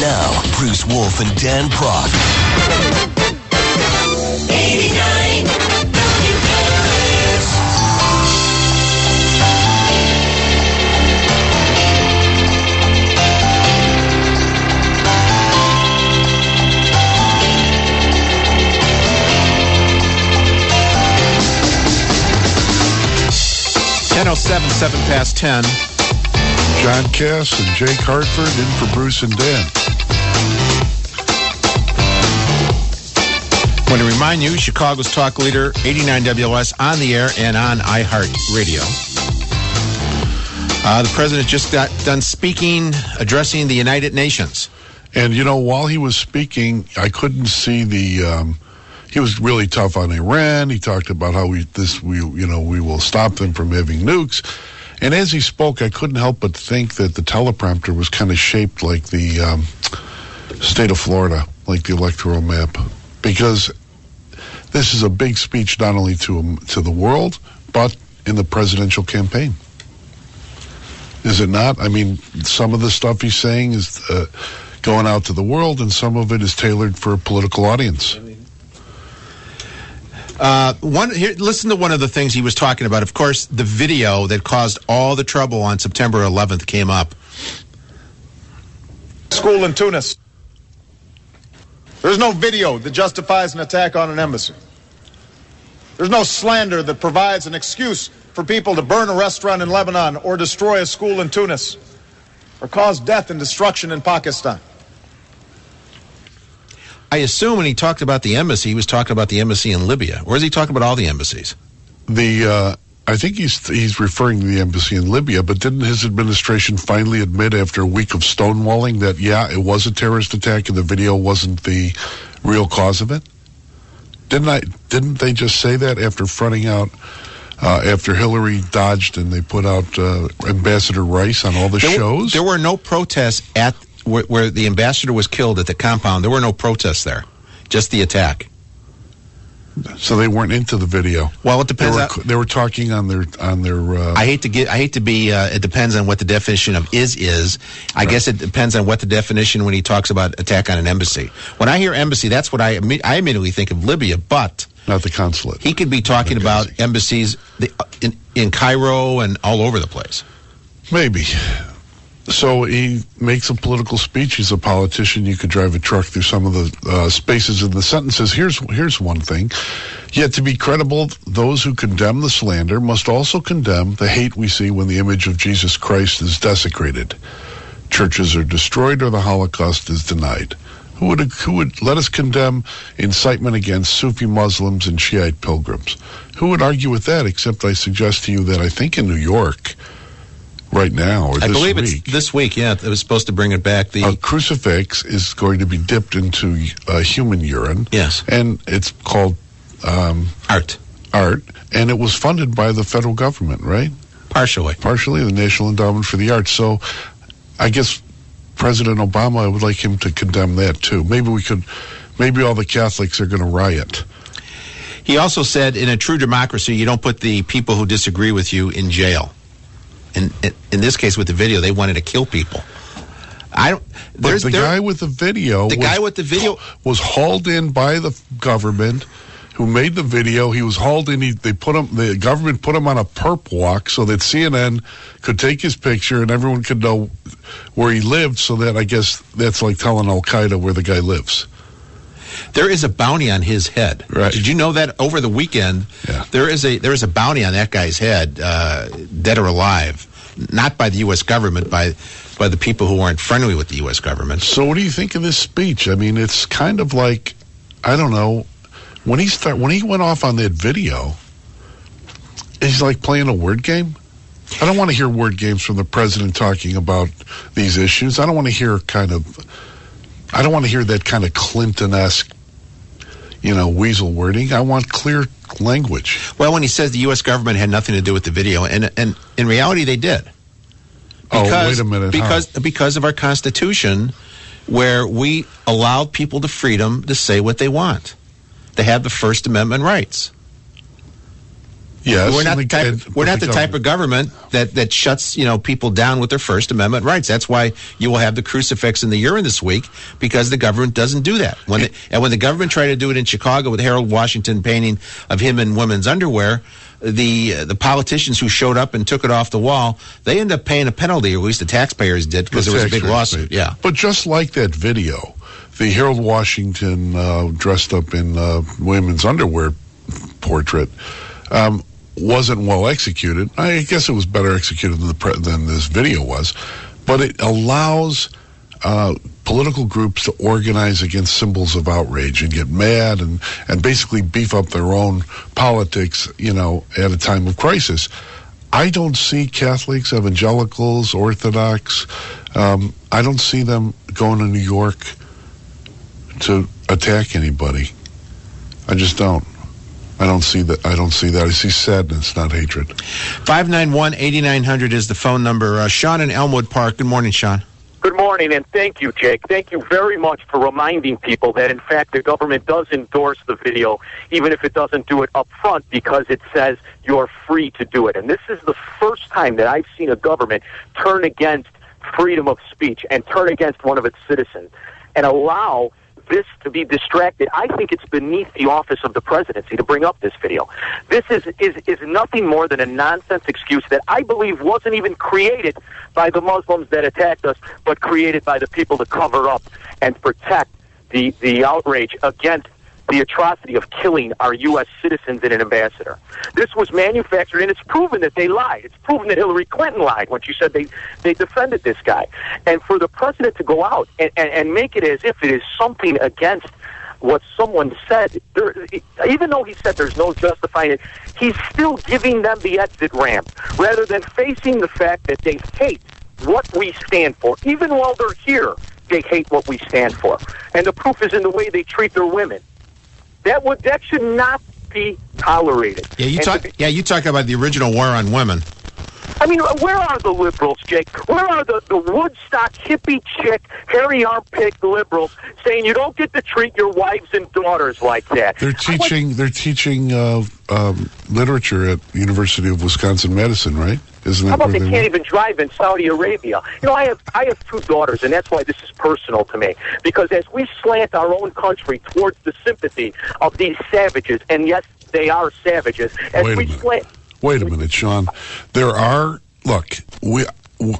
Now, Bruce Wolf and Dan Prock. 89 WS. .07, 7 past 10. John Cass and Jake Hartford in for Bruce and Dan. I want to remind you, Chicago's talk leader, 89 WS, on the air and on iHeartRadio. The president just got done speaking, addressing the United Nations. And, you know, while he was speaking, I couldn't see the... he was really tough on Iran. He talked about how we will stop them from having nukes. And as he spoke, I couldn't help but think that the teleprompter was kind of shaped like the state of Florida, like the electoral map, because this is a big speech not only to the world, but in the presidential campaign. Is it not? I mean, some of the stuff he's saying is going out to the world, and some of it is tailored for a political audience. Listen to one of the things he was talking about. Of course, the video that caused all the trouble on September 11th came up. School in Tunis. There's no video that justifies an attack on an embassy. There's no slander that provides an excuse for people to burn a restaurant in Lebanon or destroy a school in Tunis or cause death and destruction in Pakistan. I assume when he talked about the embassy, he was talking about the embassy in Libya. Or is he talking about all the embassies? I think he's referring to the embassy in Libya, but didn't his administration finally admit after a week of stonewalling that, yeah, it was a terrorist attack and the video wasn't the real cause of it? Didn't they just say that after fronting out, after Hillary dodged and they put out Ambassador Rice on all the shows? There were no protests at where the ambassador was killed at the compound. There were no protests there, just the attack. So they weren't into the video. Well, it depends. They were talking on their. I hate to be. It depends on what the definition of is. I guess it depends on what the definition when he talks about attack on an embassy. When I hear embassy, that's what I immediately think of Libya, but not the consulate. He could be talking about embassies in Cairo and all over the place. Maybe. So he makes a political speech. He's a politician. You could drive a truck through some of the spaces in the sentences. Here's one thing. Yet to be credible, those who condemn the slander must also condemn the hate we see when the image of Jesus Christ is desecrated. Churches are destroyed or the Holocaust is denied. Who would let us condemn incitement against Sufi Muslims and Shiite pilgrims? Who would argue with that, except I suggest to you that I think in New York, right now, or this week. I believe it's this week, yeah. It was supposed to bring it back. A crucifix is going to be dipped into human urine. Yes. And it's called... art. Art. And it was funded by the federal government, right? Partially, the National Endowment for the Arts. So I guess President Obama, I would like him to condemn that, too. Maybe all the Catholics are going to riot. He also said, in a true democracy, you don't put the people who disagree with you in jail. And in this case, with the video, they wanted to kill people. guy with the video was hauled in by the government, who made the video. He was hauled in. The government put him on a perp walk so that CNN could take his picture and everyone could know where he lived. So that I guess that's like telling Al Qaeda where the guy lives. There is a bounty on his head. Right. Did you know that over the weekend? Yeah. There is a bounty on that guy's head, dead or alive, not by the U.S. government, by the people who aren't friendly with the U.S. government. So, what do you think of this speech? I mean, it's kind of like, I don't know, when he went off on that video, he's like playing a word game. I don't want to hear word games from the president talking about these issues. I don't want to hear that kind of Clinton-esque, weasel wording. I want clear language. Well, when he says the U.S. government had nothing to do with the video, and in reality they did. Wait a minute. Because of our Constitution, where we allow people the freedom to say what they want. They have the First Amendment rights. Yes, We're not and the type of government that shuts people down with their First Amendment rights. That's why you will have the crucifix in the urine this week, because the government doesn't do that. When the government tried to do it in Chicago with Harold Washington painting of him in women's underwear, the politicians who showed up and took it off the wall, they ended up paying a penalty, or at least the taxpayers did, because there was a big lawsuit. Yeah, but just like that video, the Harold Washington dressed up in women's underwear portrait wasn't well executed. I guess it was better executed than this video was, but it allows political groups to organize against symbols of outrage and get mad and basically beef up their own politics, at a time of crisis. I don't see Catholics, evangelicals, Orthodox, I don't see them going to New York to attack anybody. I just don't. I don't see that. I see sadness, not hatred. 591-8900 is the phone number. Sean in Elmwood Park. Good morning, Sean. Good morning, and thank you, Jake. Thank you very much for reminding people that, in fact, the government does endorse the video, even if it doesn't do it up front, because it says you're free to do it. And this is the first time that I've seen a government turn against freedom of speech and turn against one of its citizens and allow this to be distracted. I think it's beneath the office of the presidency to bring up this video. This is nothing more than a nonsense excuse that I believe wasn't even created by the Muslims that attacked us, but created by the people to cover up and protect the outrage against the atrocity of killing our U.S. citizens and an ambassador. This was manufactured, and it's proven that they lied. It's proven that Hillary Clinton lied when she said they defended this guy. And for the president to go out and make it as if it is something against what someone said, even though he said there's no justifying it, he's still giving them the exit ramp, rather than facing the fact that they hate what we stand for. Even while they're here, they hate what we stand for. And the proof is in the way they treat their women. That should not be tolerated. Yeah, you talk about the original war on women. I mean, where are the liberals, Jake? Where are the Woodstock hippie chick, hairy armpit liberals saying you don't get to treat your wives and daughters like that? They're teaching literature at University of Wisconsin-Madison, right? Isn't that? How about they can't even drive in Saudi Arabia? I have two daughters, and that's why this is personal to me. Because as we slant our own country towards the sympathy of these savages, and yes, they are savages. Wait a minute, Sean.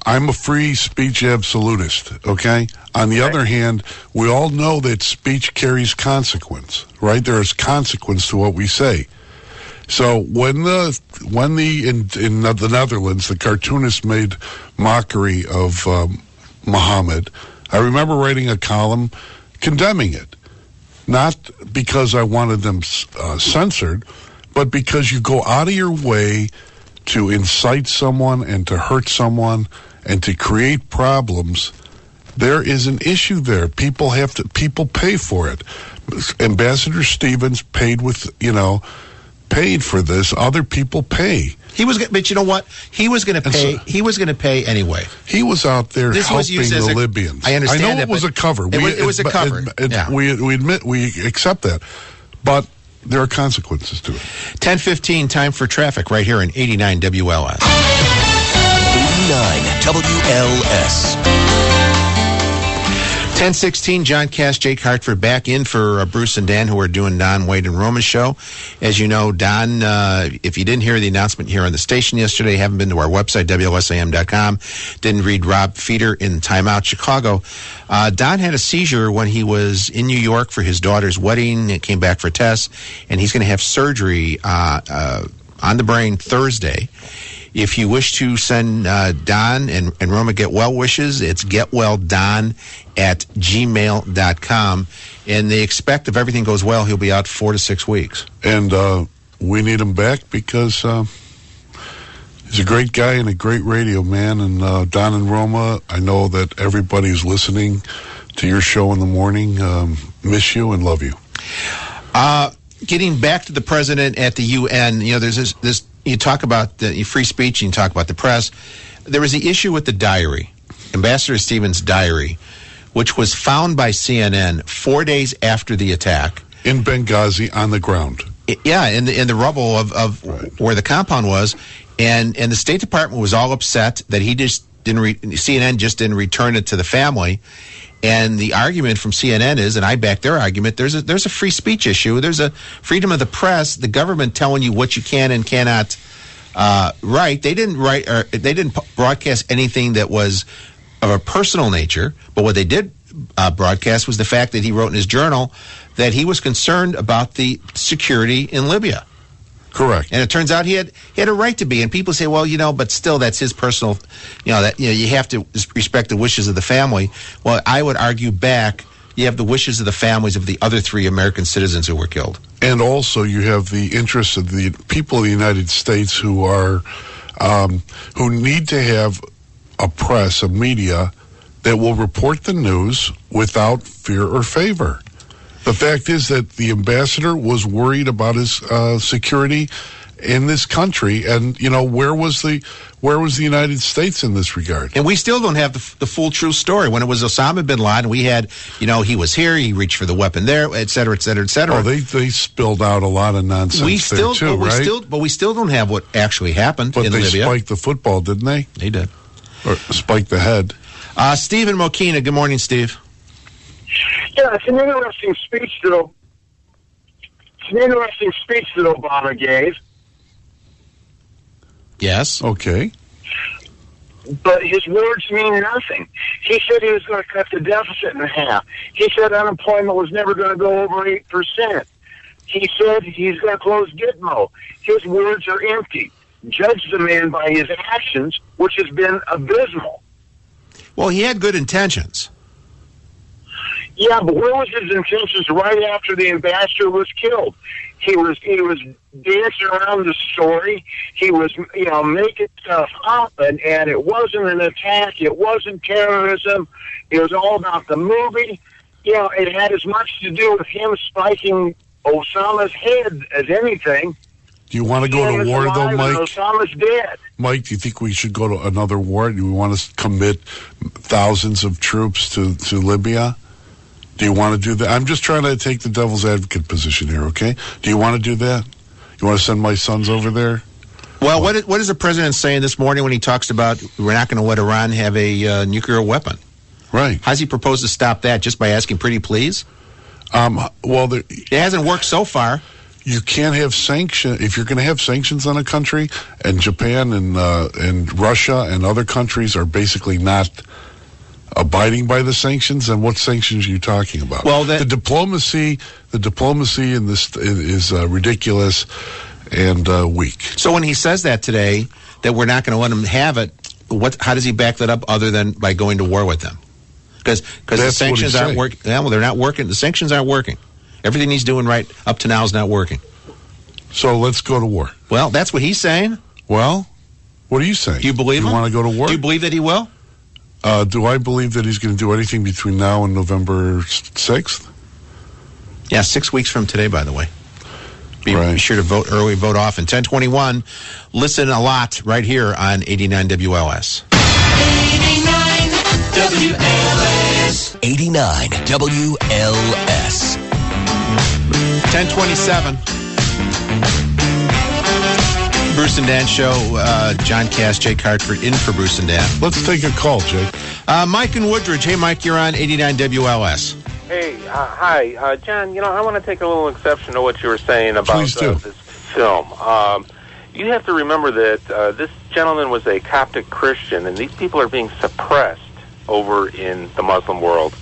I'm a free speech absolutist, okay? On the other hand, we all know that speech carries consequence, right? There is consequence to what we say. So when in the Netherlands, the cartoonist made mockery of Muhammad, I remember writing a column condemning it. Not because I wanted them censored, but because you go out of your way to incite someone and to hurt someone and to create problems. There is an issue there. People pay for it. Ambassador Stevens paid for this. Other people pay. But you know what? He was going to pay. He was going to pay anyway. He was out there helping the Libyans. I understand that. I know it was a cover. It was a cover. We accept that, but there are consequences to it. 10:15, time for traffic right here in 89 WLS. 89 WLS. 10:16, John Cass, Jake Hartford back in for Bruce and Dan, who are doing Don, Wade, and Roma's show. As you know, Don, if you didn't hear the announcement here on the station yesterday, haven't been to our website, WLSAM.com, didn't read Rob Feeder in Timeout Chicago, Don had a seizure when he was in New York for his daughter's wedding. It came back for tests, and he's going to have surgery on the brain Thursday. If you wish to send Don and Roma get well wishes, it's getwelldon@gmail.com. And they expect, if everything goes well, he'll be out 4 to 6 weeks. And we need him back because he's a great guy and a great radio man. And Don and Roma, I know that everybody's listening to your show in the morning. Miss you and love you. Getting back to the president at the UN, there's this you talk about the free speech and you talk about the press. There was the issue with the diary, Ambassador Stevens' diary, which was found by CNN 4 days after the attack. In Benghzi on the ground. in the rubble of where the compound was, and the State Department was all upset that he just CNN just didn't return it to the family. And the argument from CNN is, and I back their argument, there's a free speech issue. There's a freedom of the press. The government telling you what you can and cannot write. They didn't broadcast anything that was of a personal nature. But what they did broadcast was the fact that he wrote in his journal that he was concerned about the security in Libya. Correct. And it turns out he had a right to be. And people say, well, but still that's his personal, you have to respect the wishes of the family. Well, I would argue back, you have the wishes of the families of the other 3 American citizens who were killed. And also you have the interests of the people of the United States who are, who need to have a press, a media that will report the news without fear or favor. The fact is that the ambassador was worried about his security in this country, and where was the United States in this regard? And we still don't have the full true story. When it was Osama bin Laden, we had he was here, he reached for the weapon there, et cetera, et cetera, et cetera. Oh, they spilled out a lot of nonsense right? But we still don't have what actually happened in Libya. But they spiked the football, didn't they? They did. Or spiked the head. Steve in Mokina. Good morning, Steve. Yeah, it's an interesting speech that Obama gave. Yes. Okay. But his words mean nothing. He said he was going to cut the deficit in half. He said unemployment was never going to go over 8%. He said he's going to close Gitmo. His words are empty. Judge the man by his actions, which has been abysmal. Well, he had good intentions. Yeah, but where was his intentions right after the ambassador was killed? He was dancing around the story. He was, making stuff up, and it wasn't an attack. It wasn't terrorism. It was all about the movie. It had as much to do with him spiking Osama's head as anything. Do you want to go to war, though, Mike? Osama's dead. Mike, do you think we should go to another war? Do we want to commit thousands of troops to Libya? Do you want to do that? I'm just trying to take the devil's advocate position here, okay? Do you want to do that? You want to send my sons over there? Well, what is the president saying this morning when he talks about we're not going to let Iran have a nuclear weapon? Right. How's he propose to stop that? Just by asking pretty please? It hasn't worked so far. You can't have sanctions. If you're going to have sanctions on a country, and Japan and Russia and other countries are basically not abiding by the sanctions, then what sanctions are you talking about? Well, the diplomacy in this is ridiculous and weak. So when he says that today, that we're not going to let him have it, how does he back that up other than by going to war with them? Because the sanctions aren't working. Yeah, well, they're not working. The sanctions aren't working. Everything he's doing right up to now is not working. So let's go to war. Well, that's what he's saying. Well, what are you saying? Do you believe him? You want to go to war? Do you believe that he will? Do I believe that he's going to do anything between now and November 6th? Yeah, 6 weeks from today, by the way. Be sure to vote early, vote often. 1021, listen a lot right here on 89 WLS. 89 WLS. 89 WLS. 1027. Bruce and Dan Show. John Cass, Jake Hartford in for Bruce and Dan. Let's take a call, Jake. Mike in Woodridge. Hey, Mike, you're on 89 WLS. Hey, hi. John, I want to take a little exception to what you were saying about this film. You have to remember that this gentleman was a Coptic Christian, and these people are being suppressed over in the Muslim world.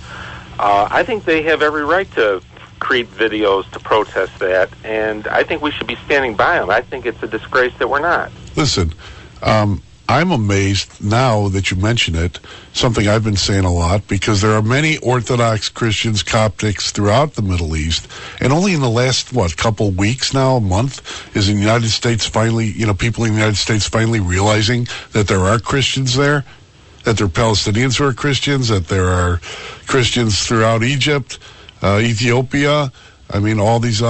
I think they have every right to create videos to protest that, and I think we should be standing by them. I think it's a disgrace that we're not. Listen, I'm amazed now that you mention it, something I've been saying a lot, because there are many Orthodox Christians, Coptics throughout the Middle East, and only in the last, couple weeks now, a month, is in the United States finally, people in the United States finally realizing that there are Christians there, that there are Palestinians who are Christians, that there are Christians throughout Egypt, Ethiopia, all these,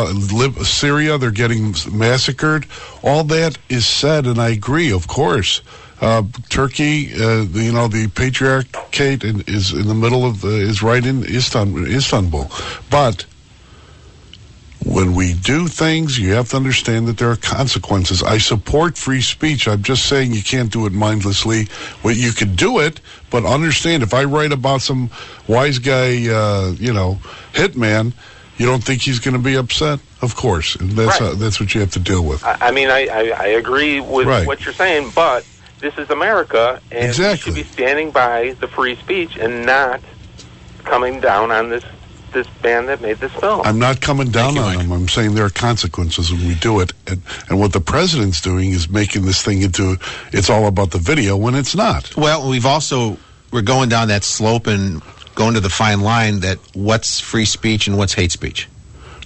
Syria, they're getting massacred. All that is said, and I agree, of course. Turkey, the patriarchate is in the middle of, is right in Istanbul. But when we do things, you have to understand that there are consequences. I support free speech. I'm just saying you can't do it mindlessly. Well, you could do it, but understand if I write about some wise guy, hitman, you don't think he's going to be upset? Of course. And that's what you have to deal with. I mean, I agree with what you're saying, but this is America, and we should be standing by the free speech and not coming down on this band that made this film. I'm not coming down on them. I'm saying there are consequences when we do it. And what the president's doing is making this thing into, it's all about the video when it's not. Well, we're going down that slope and going to the fine line that what's free speech and what's hate speech.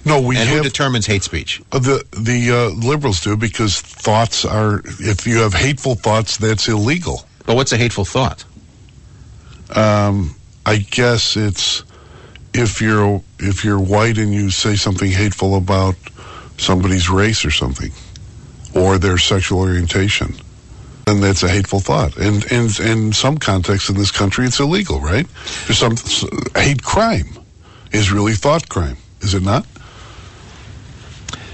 No, who determines hate speech? The liberals do, because thoughts are, if you have hateful thoughts, that's illegal. But what's a hateful thought? I guess it's, if you're white and you say something hateful about somebody's race or something, or their sexual orientation, then that's a hateful thought. And in some contexts in this country, it's illegal, right? There's some hate crime is really thought crime, is it not?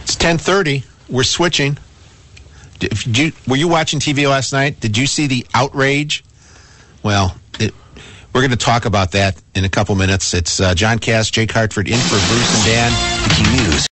It's 10:30. We're switching. Were you watching TV last night? Did you see the outrage? Well, we're going to talk about that in a couple minutes. It's John Cass, Jake Hartford in for Bruce and Dan. News.